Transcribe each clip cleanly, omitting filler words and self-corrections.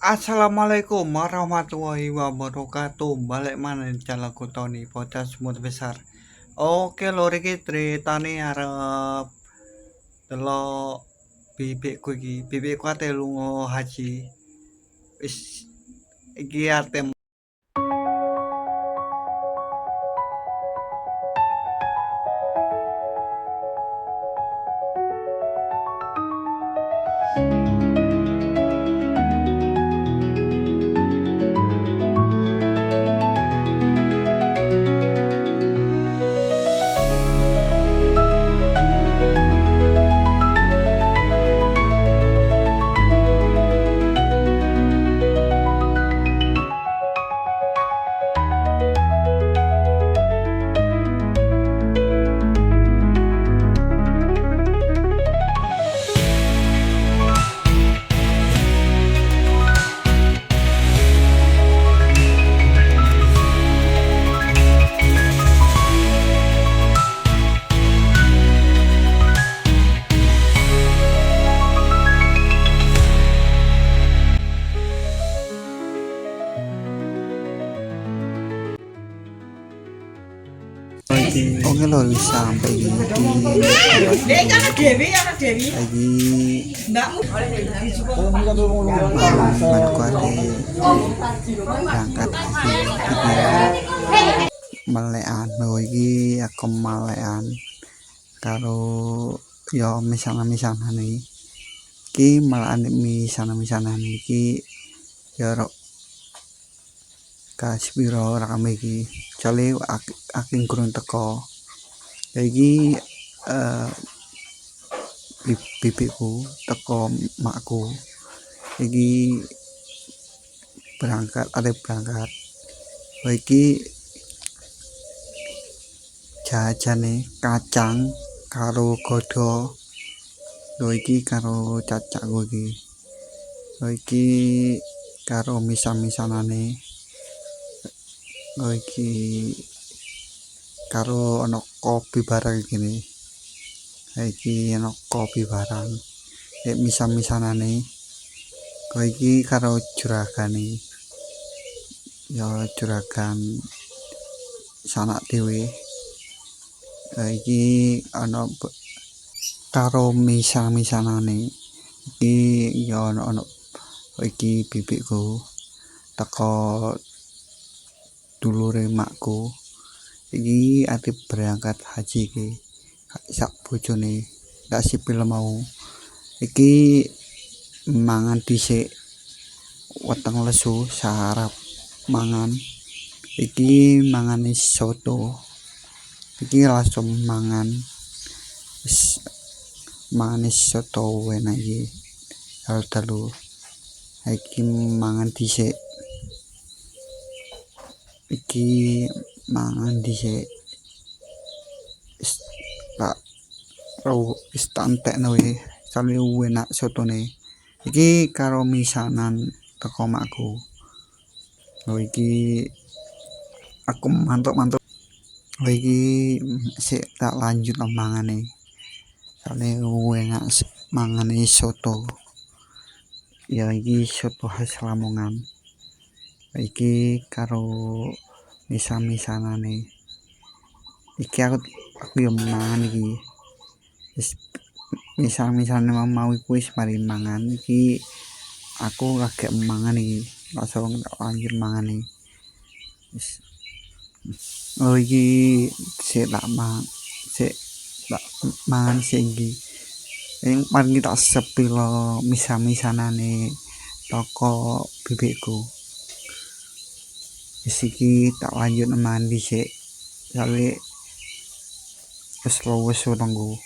Assalamualaikum warahmatullahi wabarakatuh. Balik mana channel ku Tony Podcast Semut Besar. Oke lho iki ceritane arep delok bibikku ate lunga haji. Wis iki ate oke lho wis sampai di lagi manku ate berangkat haji melekan iki aku malekan karo yo misalnya iki malahan misalnya iki ya kaspiro rakame iki jale aking kurang teko iki bibikku teko makku iki berangkat iki jajane kacang karo godo lho iki karo cacakku iki karo misanane iki karo ana kopi barang gini iki ana kopi barang misanane iki karo juragane ya juragan sanak dhewe iki ana karo misanane iki ya ana iki bibikku teko dulure makku iki ati berangkat haji iki sak bojone gak sipil mau iki mangan dhisik weteng lesu sarap mangan iki mangane soto iki langsung mangan wis mangane soto enak iki dalu iki mangan dhisik iki mangan dhisik tak wis tantekno sale enak sotone iki karo misanan teko makku lho iki aku mantuk lho iki sik tak lanjut mangane sale enak mangane soto ya iki soto khas Lamongan iki karo misanane iki aku yo mangan iki wis misanane mau iku wis mari mangan iki aku lagi mangan iki langsung lanjut mangan iki wis oh iki sik tak mangan sik iki mari tak sepilo misanane toko bibikku wis iki tak lanjut mangan dhisik sale wis luwes wetengku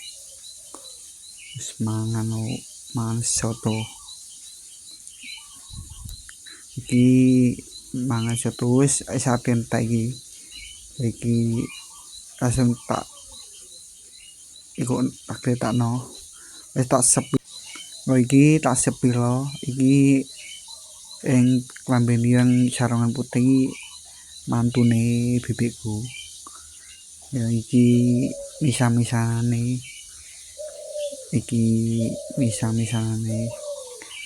wis mangan soto iki mangan soto wis saten tak iki langsung tak iku tak letakno wis tak sepi iki tak sepilo iki ing klambene yang sarungan putih mantune bibikku ya iki misanane iki misanane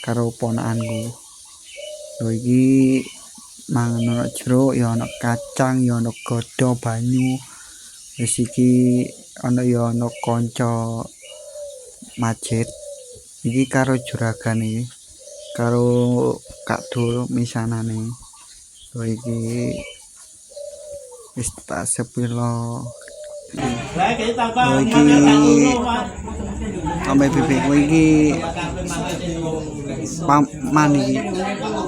karo ponakanku Lho iki mangan ana jeruk ya ana kacang ya ana godho banyu. Wis iki ana ya ana kanca Majid iki karo juragan iki karo Kak Dul misanane. Lho iki wis tak sepilo. Lho iki ame bibikku iki paman iki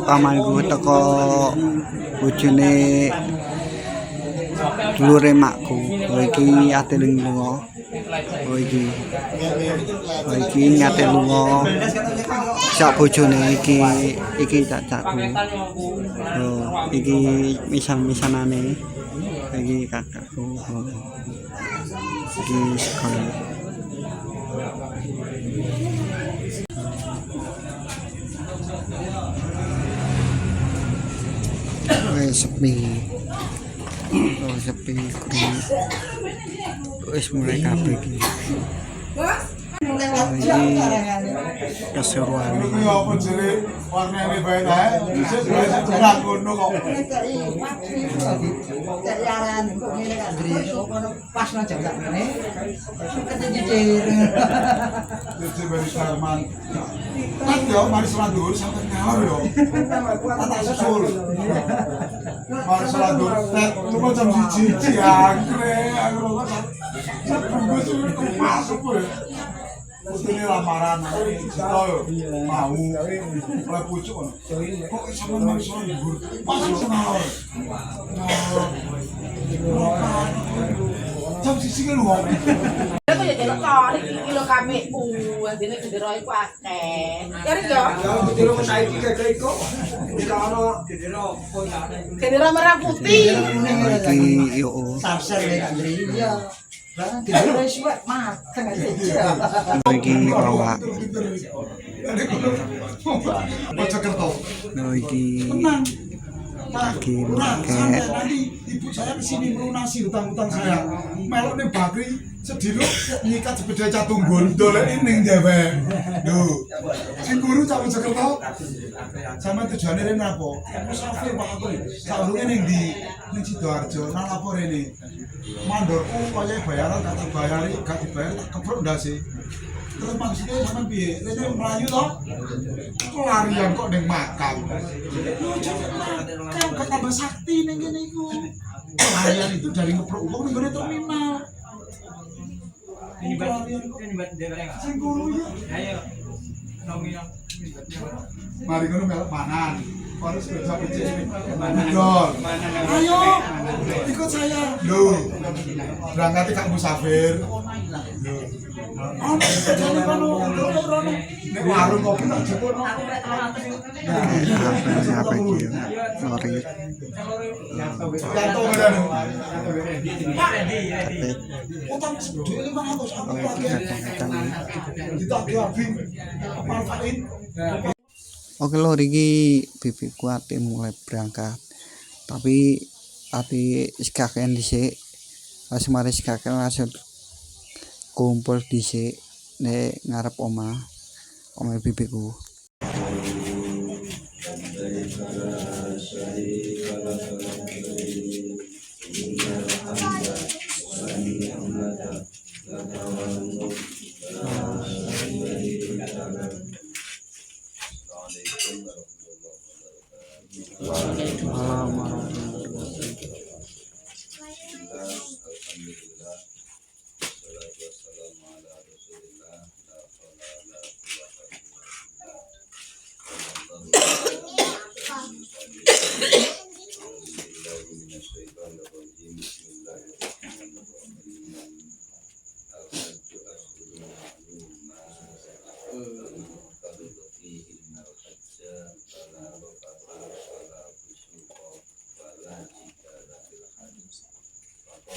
pamanku teko bojone dulure makku. Lho iki ate lunga. Lho iki nyate lunga sak bojone iki cacakku. Lho iki misan-misanane iki kakakku. Iki sekolah. Sepi. Oh, sepi kru. Wis mulai kabeh iki. Iki keseruan. Kuwi apa jere warnane bae tae. Sik ora ngono kok. Pas nang jam sakmene. Kejejer. Dadi bari Salman. Tak yo mari salat dhuwur sampe ngalor yo. Tak susul. Mari salat dhuwur tet cuma jam 1 jangkre aku kok. Bungkus itu masuk kok. Ini lamaran cita yo mau oleh pucuk kok sampean mari salat dhuwur pas ngalor. Jam 1 ki lho. Aku ya delok kok iki lho kami dene gendera iku akeh. Kare yo. Ya gendera saiki gak iku. Ora ono gendera koyane. Gendera merah putih. Iki yo. Sarser nek Andri. Iya. Lah gendera wis wek makan aja. Iki bawa. Mojokerto. Lho iki Tenang. lagi Santai, nanti ibu saya kesini melunasi hutang-hutang saya. Melok nih Bakri sedilo nyikat sepeda catunggul dolek ning dhewek. Lho. Sing guru cah Mojokerto. Sama tujuane rene apa? Musafir Pak aku. Saurunge ning ndi? Ning Sidoarjo, nang lapor rene. Mandorku kaya bayaran gak dibayari, gak dibayar tak keprok ndase. Terus maksudnya sampean piye? Rene melayu to? Larian kok ning makam. Kan tambah sakti ning kene iku. Larian itu dari ngeprok wong ning gone terminal. Ini buat sing guru ya. Ayo. Mari ngono melok panan. Harus kerja pecik ini. Dol. Ayo. Ikut saya. Loh. Berangkat Kak Musafir. Loh. Ono kerjane kono. Nek warung kopi tak jepono. Sorry. Kantor ngono. Utang sedhe 500 aku pakai. Ditagih abing. Manfaatin. Oke lho iki bibikku ate mulai berangkat. Tapi ate sekaken dhisik. Pas mari sekaken langsung kumpul dhisik nek ngarep omah bibikku.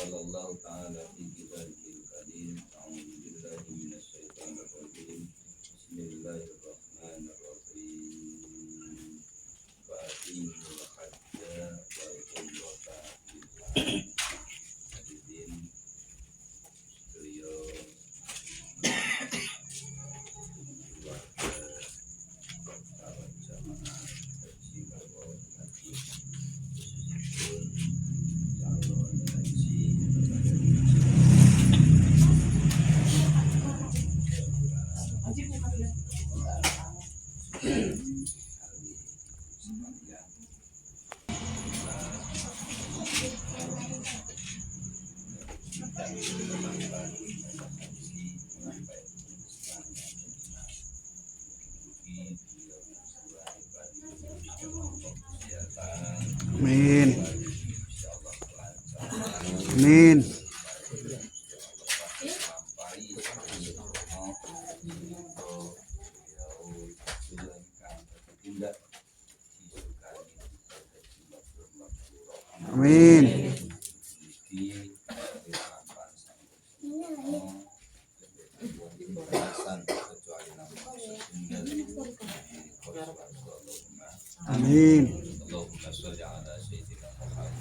Allah Ta'ala fi kitabihil karim. A'udzu billahi minasyaitonir rajim. Bismillahirrahmanirrahim. Fa'atimul hajja wal umrata lillah. Hadirin beliau keluarga para jamaah haji sepanjang Amin. Amin. Amin. Amin. Allahumma sholli ala sayyidina Muhammad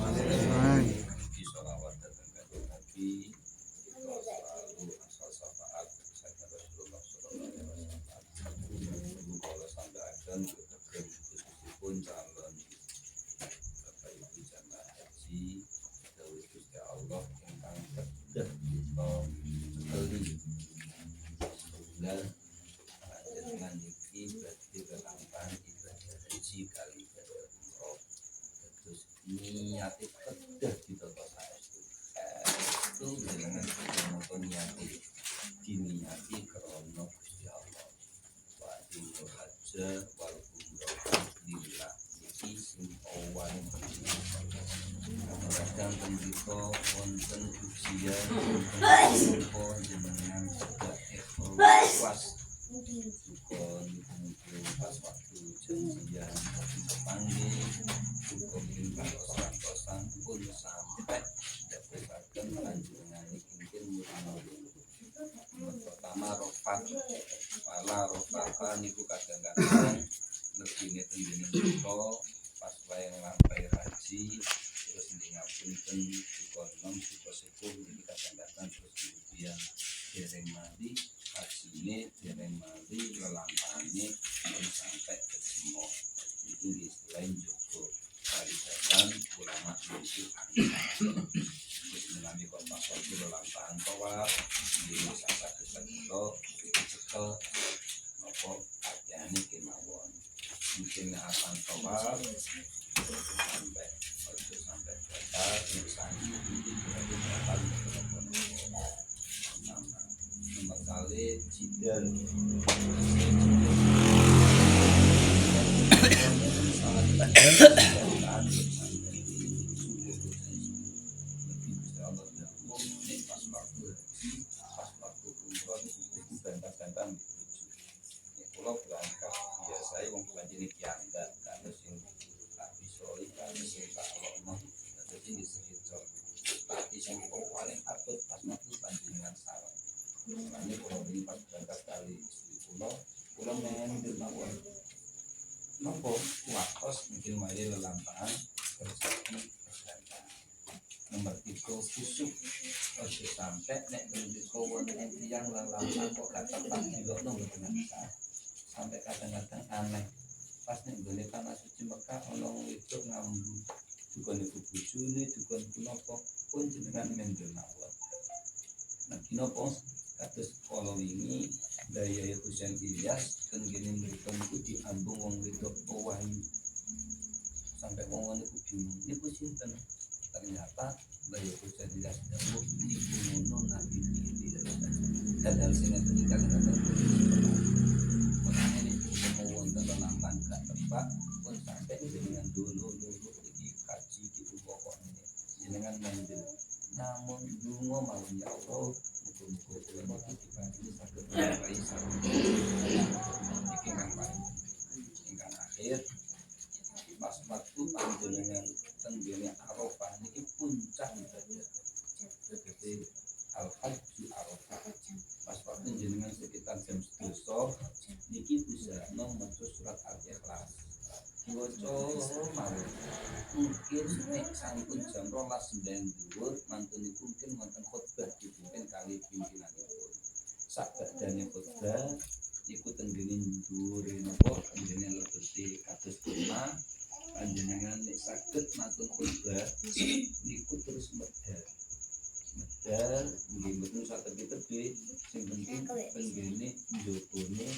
Amin. di sholawat dan kanjeng Nabi kita selalu asal syafaat sayyidina Rasulullah sallallahu alaihi wasallam. Kalau sampai akan meskipun calon Bapak Ibu jamaah haji dawuh Gusti Allah ingkang kedah kita sekali setunggal panjenengan niki berarti kelampahan ibadah haji kali umroh terus niate kedah kita saestu itu dengan menonton niate diniati karena Gusti Allah wa itu haja wal umroh lillah iki sing awan kadang pendito wonten ujian wonten jenengan sudah ikhlas kon pas waktu janjian panggil mungkin kalau santosan pun sampai dapatkan panjenengan mungkin pertama rofak pala rofaka niku kadang-kadang negine tenggene kita pas wayang lampai haji terus ngapunten dikonom sepuh niki kadang-kadang terus kemudian dereng mati hajine dereng mati lelampahane sampai ke semua itu di selain Joko Paribatan ulama itu mengalami kontak itu lelampahan tawaf di sampai ke sekito cekel nopo ajane kemawon mungkin akan tawaf sampai batal misalnya itu berarti batal nomor kali jidal pulau berangkat biasa wong pelajari kianda karena sing tapi soli karena sing tak lomo jadi di sekitar tapi sing paling atut pas waktu panjenengan sarang makanya kalau ini pas berangkat kali istri pulau mengambil mawon nopo wakos mungkin mari lelampahan terjadi kesehatan nomor 3 kusuk ojo sampai nek bendiko wonten tiyang lelampahan kok gak tepat dilokno mboten bisa sampai kadang-kadang aneh pas nek gone tanah suci Mekah ana wong wedok ngambu dukun iku bojone dukun punapa pun jenengan mendel mawon nek napa kados kala wingi daya Husain Ilyas ten gene mriku niku diambung wong wedok wahyu sampai wong niku bingung niku sinten ternyata daya Husain Ilyas dawuh niku ngono nabi iki dadal sing ngeten iki kadang-kadang ini mau wonten lelampahan gak tepat pun sampai dengan dulu iki kaji di pokok ini jenengan mendel namun dungo mawon ya Allah muga-muga kula niki dibagi saged meraih sareng iki kang paling ingkang akhir pas waktu panjenengan tenggene Arafah niki puncak ibadah tegese al-hajju Arafah pas waktu jenengan sekitar jam 12 niki bisa maca surat Al-Ikhlas diwaca mawon mungkin nek sampun jam 12 dhuwur mantun niku mungkin wonten khotbah dipimpin kali pimpinanipun sak badane khotbah iku tenggene dhuwure napa tenggene lebeti kados tema panjenengan nek saged matur khotbah niku terus medal nggih mboten saged ditebi sing penting tenggene njobone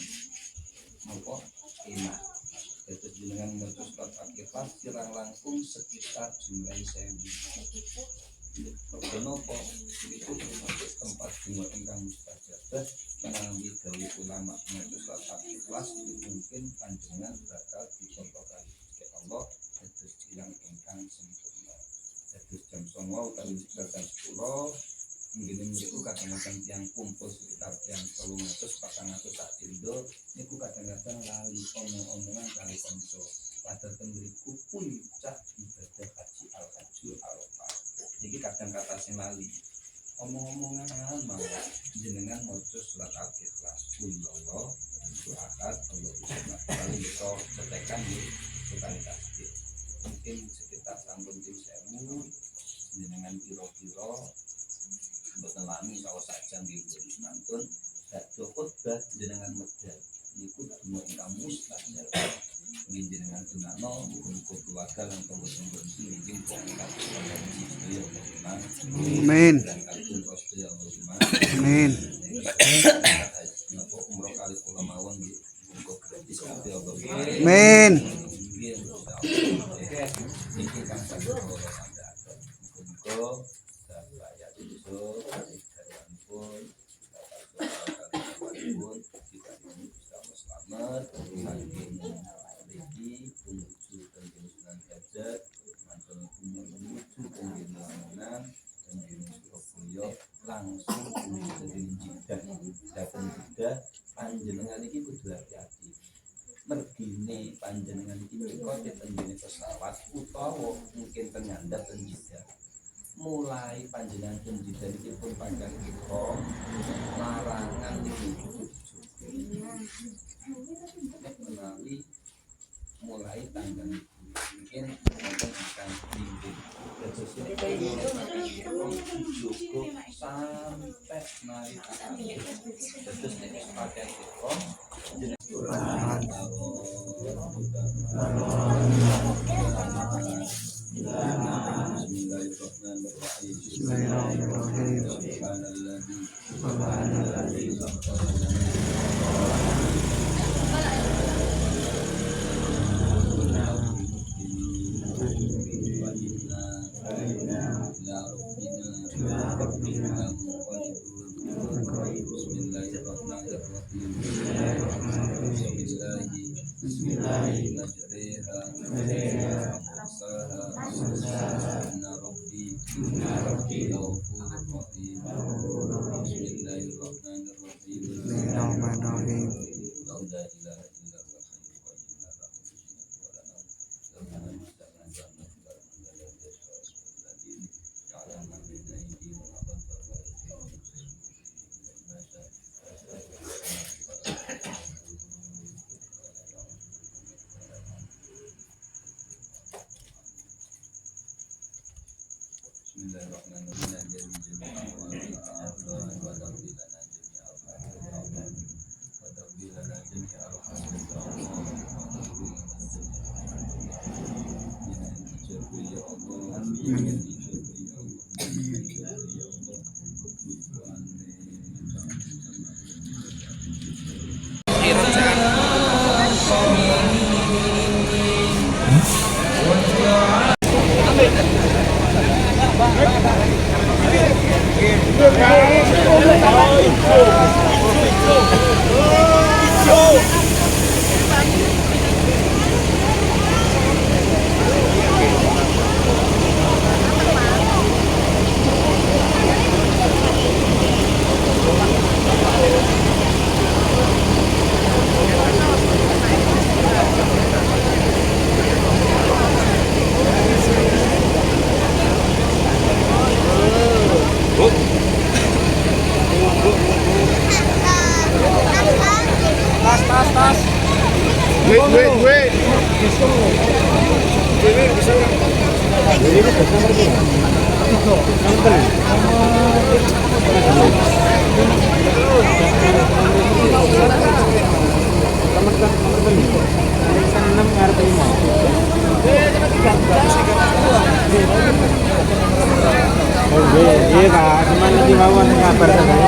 napa enak Dados jenengan maca surat Al-Ikhlas kirang langkung sekitar jumlah 1000. Kenapa? Itu termasuk tempat bunga ingkang mustajabah menawi dawuh ulama maca surat Al-Ikhlas mungkin panjenengan bakal dicontohkan oleh Allah dados ilang ingkang sempurna. Dados jam 09.00 utawi sekitar jam 10 mungkin niku kadang-kadang yang kumpul sekitar yang 300-400 sak dina niku kadang-kadang lali omong-omongan kali kanca. Padahal mriku puncak ibadah haji al-hajjul arafah. Iki kadang kata sing lali. Omong-omongan mawon jenengan maca surat Al-Ikhlas. Kullallah ahad Allahu samad. Kali kita cetekan di sekali tasbih. Mungkin sekitar sampun 1000 jenengan kira-kira mboten lami sawo sajam nggih mantun badhe khotbah jenengan medal niku dungo ingkang mustajab nggih jenengan dunano muga-muga keluarga lan tangga-tangga nggih ingkang sedaya Amin. Amin. napa umroh kali kula mawon nggih muga gratis kabeh Allah. Amin. Iki kang saged kula sandhaken muga-muga panjenengan iki kudu hati-hati. Mergine panjenengan iki menika tenggene pesawat utawa mungkin penyandap penjidak. Mulai panjenengan penjidak iki pun panjang ikram larangan iki. Menawi mulai tanggal mungkin wonten akan minggu. Cukup sampai naik terus nek pakai ikram Iya Pak, cuman nanti mawon kabar saya.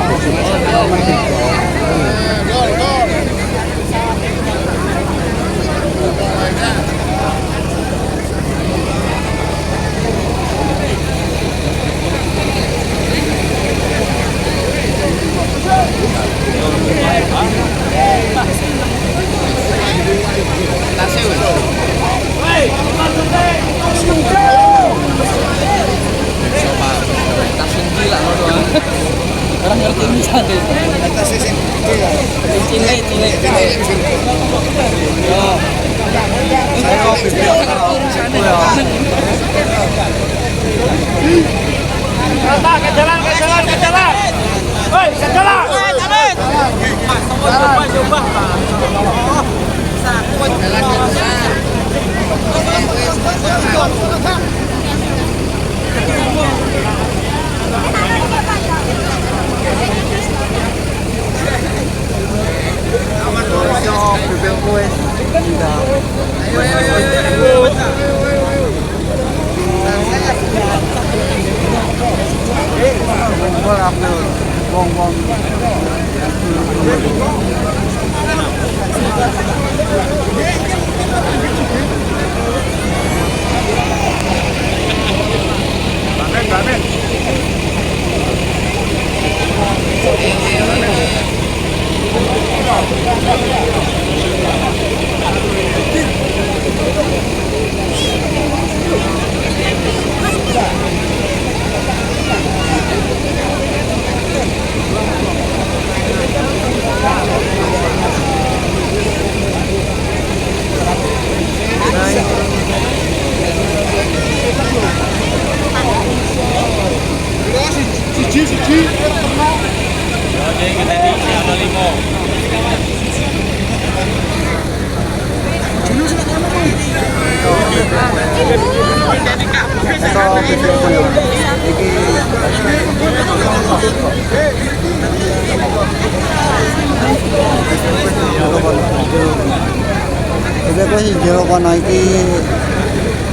Jadi aku sih jero kono iki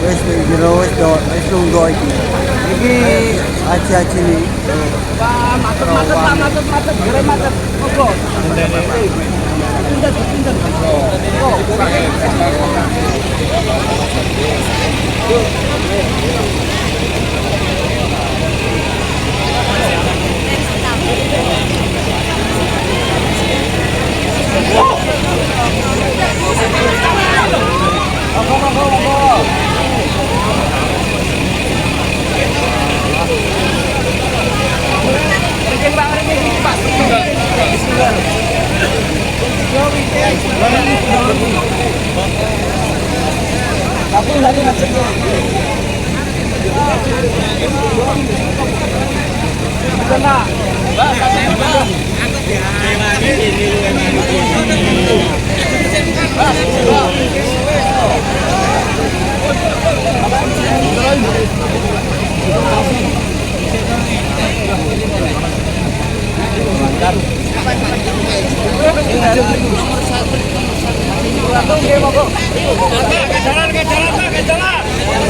wis jero wis lungguh iki. Iki aji-aji nih. Macet, jere macet. Ngobrol.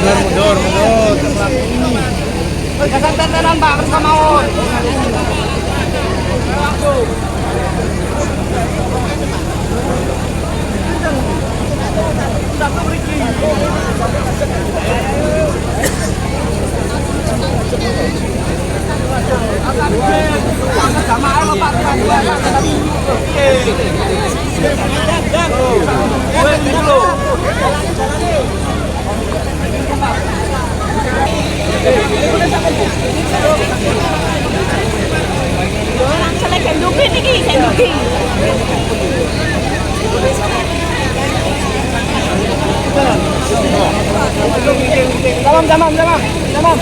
Mundur. Kesantenan Pak bersama on. Jamam.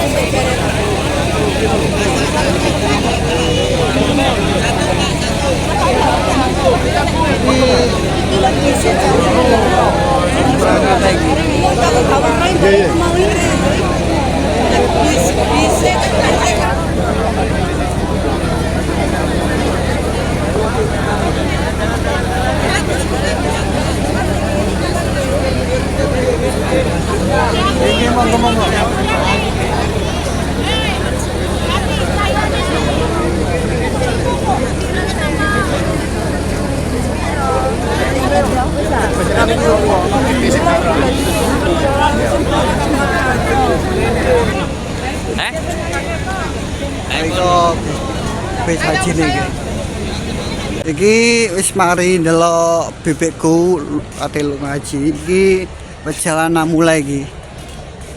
Wis haji iki. Iki wis mari ndelok bebekku ate lu ngaji iki perjalanan mulai iki.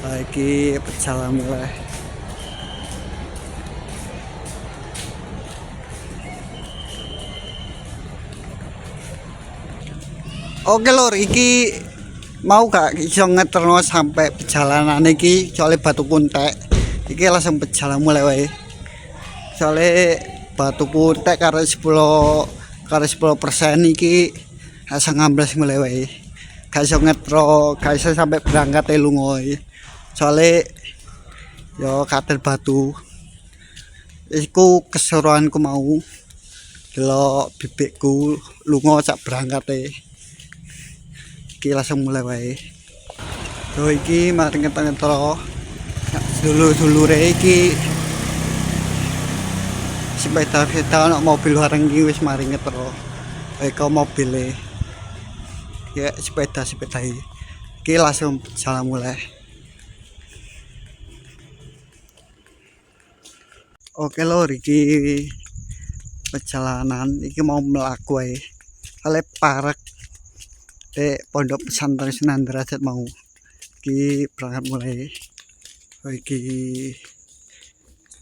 Iki perjalanan mulai. Oke lor, iki mau gak iso ngeterno sampai perjalanan iki soalnya batu kuntek. Iki langsung perjalanan mulai wae. soalnya batuku tek karo 10% iki asa ngamblas mulai wae. Gak iso ngetro, gak iso sampai berangkat lunga. Soalnya yo katel batu. Iku keseruanku mau delok bibikku lunga sak berangkate. Iki langsung mulai wae. Yo iki mari ngetro. Dulur-dulure iki sepeda ono mobil bareng iki wis mari ngetro. Eko mobile. Ya sepeda iki langsung jalan mulai. Oke lor iki perjalanan iki mau melaku ae. Kale parek pondok pesantren Sunan Derajat mau. Iki berangkat mulai. Iki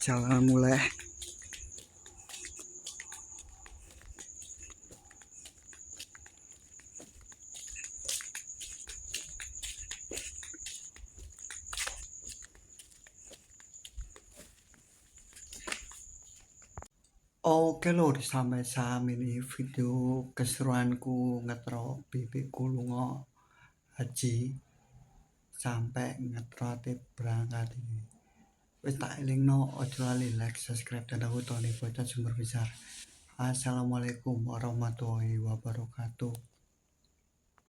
jalan mulai. Oke lor sampai saat ini video keseruanku ngetro bibikku lunga haji sampai ngetrote berangkat ini. Wis tak elingno ojo lali like, subscribe dan aku Tony Bocah Sumber Besar. Assalamualaikum warahmatullahi wabarakatuh.